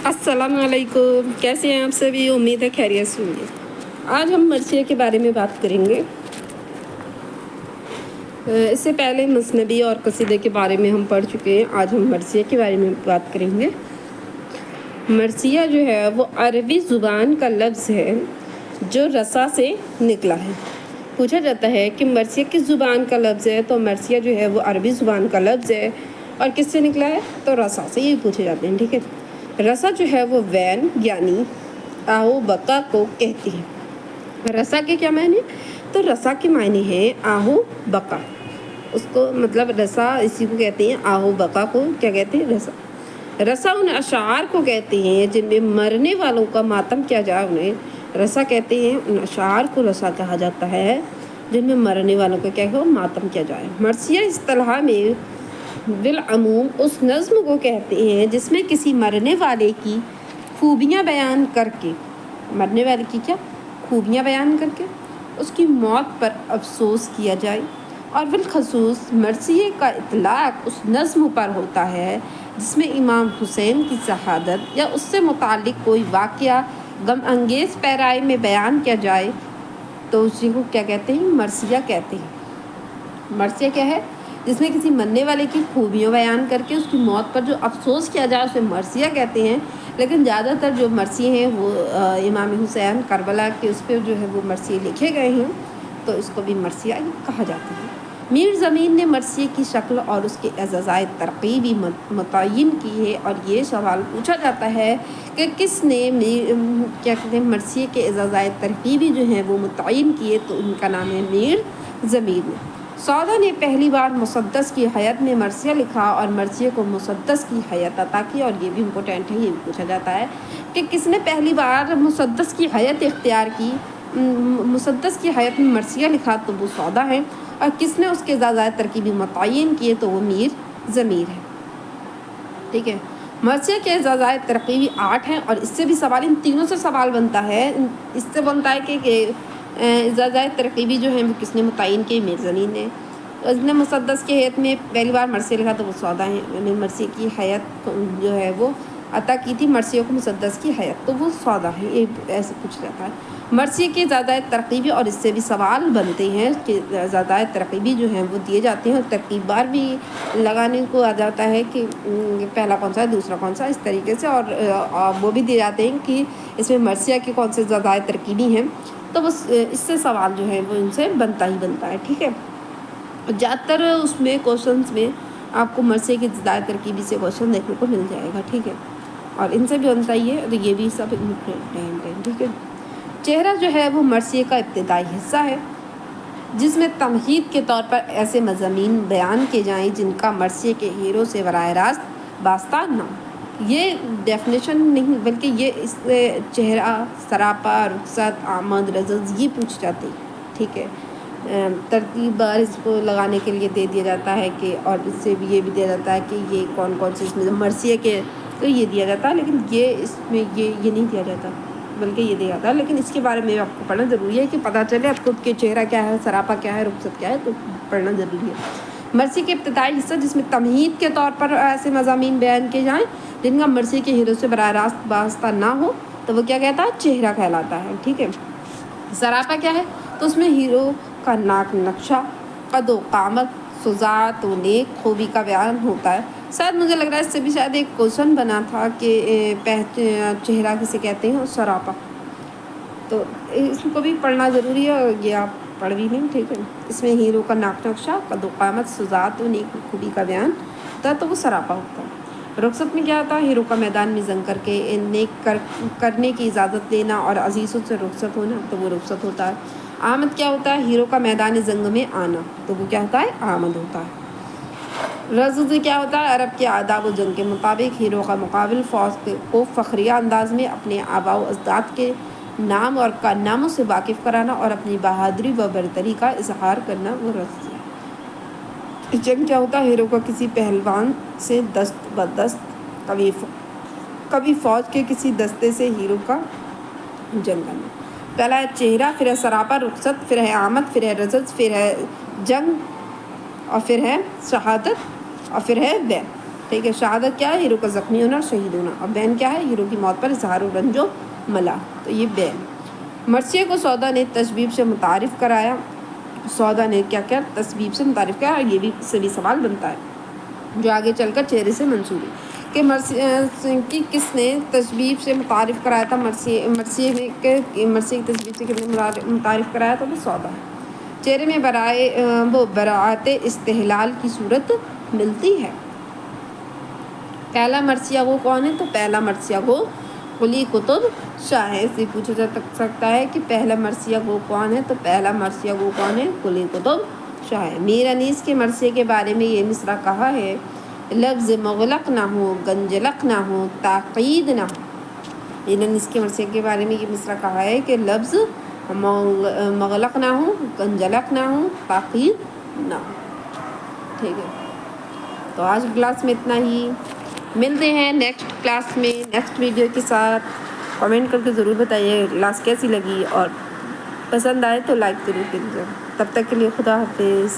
अस्सलाम वालेकुम, कैसे हैं आप सभी। उम्मीद है खैरियत से होंगे। आज हम मरसिया के बारे में बात करेंगे। इससे पहले मसनबी और कसीदे के बारे में हम पढ़ चुके हैं। आज हम मरसिया के बारे में बात करेंगे। मरसिया जो है वो अरबी ज़ुबान का लफ्ज़ है जो रसा से निकला है। पूछा जाता है कि मरसिया किस ज़ुबान का लफ्ज़ है, तो मरसिया जो है वो अरबी ज़ुबान का लफ्ज़ है और किससे निकला है, तो रसा से। ये पूछे जाते हैं, ठीक है। रसा जो है वो वैन यानी आओ बका को कहती है। रसा के क्या मायने, तो रसा के मायने हैं आहो बका। उसको मतलब रसा इसी को कहते हैं, आहो बका को क्या कहते हैं, रसा। रसा उन अशार को कहते हैं जिनमें मरने वालों का मातम किया जाए, उन्हें रसा कहते हैं। उन अशार को रसा कहा जाता है जिनमें मरने वालों का क्या हो, मातम किया जाए। मरसिया इस्तिलाह में बिलअमूम उस नज़्म को कहते हैं जिसमें किसी मरने वाले की खूबियाँ बयान करके, मरने वाले की क्या खूबियाँ बयान करके उसकी मौत पर अफसोस किया जाए। और बिलखसूस मरसिये का इतलाक़ उस नज़्म पर होता है जिसमें इमाम हुसैन की शहादत या उससे मुताल्लिक़ कोई वाक़या गम अंगेज़ पैराए में बयान किया जाए, तो उसी को क्या कहते हैं, मरसिया कहते हैं। मरसिया क्या है, जिसमें किसी मरने वाले की खूबियाँ बयान करके उसकी मौत पर जो अफसोस किया जाए उसे मरसिया कहते हैं। लेकिन ज़्यादातर जो मरसिए हैं वो इमाम हुसैन करबला के उस पर जो है वो मरसिए लिखे गए हैं, तो इसको भी मरसिया कहा जाता है। मीर ज़मीन ने मरसिए की शक्ल और उसके एजाज़ाए तरकीबी मुतय्यन की है। और ये सवाल पूछा जाता है कि किसने क्या कहते हैं मरसिए के एजाज़ाए तरकीबी जो हैं वो मुतय्यन किए, तो उनका नाम है मीर ज़मीन ने। सौदा ने पहली बार मुसद्दस की हयात में मरसिया लिखा और मरसिया को मुसद्दस की हयात अता की। और ये भी इम्पोर्टेंट है, ये भी पूछा जाता है कि किसने पहली बार मुसद्दस की हयात इख्तियार की। मुसद्दस की हयात में मरसिया लिखा तो वो सौदा है, और किसने उसके एजाज़ाए तरकीबी मुतय्यन किए, तो वो मीर ज़मीर है, ठीक है। मरसिया के एजाज़ाए तरकीबी 8 हैं और इससे भी सवाल, इन तीनों से सवाल बनता है। इससे बनता है कि एजाज़ाए तरकीबी जो है वो किसने मुतय्यन किए, मीर ज़मीन ने। उसने मुसद्दस की हयात में पहली बार मरसिया लिखा तो वो सौदा है। मरसिया की हयात जो है वो अता की थी मरसिया को मुसद्दस की हयात, तो वो सौदा है। ये ऐसे पूछ जाता है। मरसिया के एजाज़ाए तरकीबी, और इससे भी सवाल बनते हैं कि एजाज़ाए तरकीबी जो हैं वो दिए जाते हैं और तरकीब बार भी लगाने को आ जाता है कि पहला कौन सा है, दूसरा कौन सा, इस तरीके से। और वो भी दिए जाते हैं कि इसमें मरसिया के कौन से एजाज़ाए तरकीबी हैं, तो बस इससे सवाल जो है वो इनसे बनता ही बनता है, ठीक है। ज़्यादातर उसमें क्वेश्चंस में आपको मरसिया की एजाज़ाए तरकीबी से क्वेश्चन देखने को मिल जाएगा, ठीक है। और इनसे भी बनता ही है, तो ये भी सब इम्पोर्टेंट है, ठीक है। चेहरा जो है वो मरसिया का इब्तिदाई हिस्सा है जिसमें तमहीद के तौर पर ऐसे मज़ामीन बयान किए जाएँ जिनका मरसिया के हीरो से बराह रास्त वास्ता ना। ये डेफिनेशन नहीं बल्कि ये इस चेहरा, सरापा, रुखसत, आमद, रज़ज़ ये पूछ जाती, ठीक है। तरतीब बार इसको लगाने के लिए दे दिया जाता है कि, और इससे भी ये भी दिया जाता है कि ये कौन कौन से इसमें मरसिया के, तो ये दिया जाता है। लेकिन ये इसमें ये नहीं दिया जाता, बल्कि ये दिया जाता है। लेकिन इसके बारे में आपको पढ़ना ज़रूरी है कि पता चले आपको कि चेहरा क्या है, सरापा क्या है, रुखसत क्या है, तो पढ़ना ज़रूरी है। मरसिया के इब्तिदाई हिस्सा जिसमें तमहीद के तौर पर ऐसे मज़ामीन बयान किए जाएँ जिनका मरसिया के हीरो से बराह रास्त वास्ता ना हो, तो वो क्या कहता है, चेहरा कहलाता है, ठीक है। सरापा क्या है, तो उसमें हीरो का नाक नक्शा, कदो कामत, सुजात व नेक खूबी का बयान होता है। शायद मुझे लग रहा है इससे भी शायद एक क्वेश्चन बना था कि चेहरा किसे कहते हैं, और सरापा, तो इसको भी पढ़ना ज़रूरी है। और ये आप पढ़ भी लें, ठीक है। इसमें हीरो का नाक नक्शा, कदो कामत, सुजात व नेक खूबी का बयान होता है, तो वो सरापा होता है। रुखसत में क्या होता है, हीरो का मैदान में जंग करके नेक करने की इजाज़त लेना और अजीज़ों से रुखसत होना, तो वो रुखसत होता है। आमद क्या होता है, हीरो का मैदान जंग में आना, तो वो क्या होता है, आमद होता है। रज़ज़ क्या होता है, अरब के आदाब व जंग के मुताबिक हीरो का मुकाबिल फ़ौज को फ़ख्रिया अंदाज में अपने आबा व अजदाद के नाम और कारनामों से वाकिफ़ कराना और अपनी बहादुरी व बरतरी का इजहार करना, वो रज़ज़ है। जंग क्या होता है, हीरो का किसी पहलवान से दस्त ब दस्त, कभी फ़ौज के किसी दस्ते से हीरो का जंग करना। पहला है चेहरा, फिर है सरापा, रुखसत, फिर है आमद, फिर है रज़ज़, फिर है जंग, और फिर है शहादत, और फिर है वै। ٹھیک ہے. شہادت کیا ہے؟ ہیرو کا زخمی ہونا اور شہید ہونا. اور بین کیا ہے؟ ہیرو کی موت پر اظہار و رنج و ملا. تو یہ بین. مرثیہ کو سودا نے تشبیب سے متعارف کرایا. سودا نے کیا کیا؟ تشبیب سے متعارف کرایا. اور یہ بھی سے بھی سوال بنتا ہے جو آگے چل کر چہرے سے منسوب ہے کہ مرثیہ کی کس نے تشبیب سے متعارف کرایا تھا. مرثیہ کی تشبیب سے کس نے متعارف کرایا تھا؟ وہ سودا ہے. چہرے میں براعت استحلال کی صورت ملتی ہے. پہلا مرثیہ وہ کون ہے؟ تو پہلا مرثیہ وہ قلی قطب شاہ ہے. اس سے پوچھا جا سکتا ہے کہ پہلا مرثیہ وہ کون ہے؟ تو پہلا مرثیہ وہ کون ہے؟ قلی قطب شاہ ہے. میر انیس کے مرثیے کے بارے میں یہ مصرع کہا ہے: لفظ مغلق نہ ہو، گنجلق نہ ہو، تاقید نہ ہو. میر انیس کے مرثیے کے بارے میں یہ مصرع کہا ہے کہ لفظ مغلق نہ ہو، گنجلق نہ ہو، تاقید نہ ہو. ٹھیک ہے. تو آج کی کلاس میں اتنا ہی. ملتے ہیں نیکسٹ کلاس میں نیکسٹ ویڈیو کے ساتھ. کمنٹ کر کے ضرور بتائیے کلاس کیسی لگی، اور پسند آئے تو لائک ضرور کیجیے. تب تک کے لیے خدا حافظ.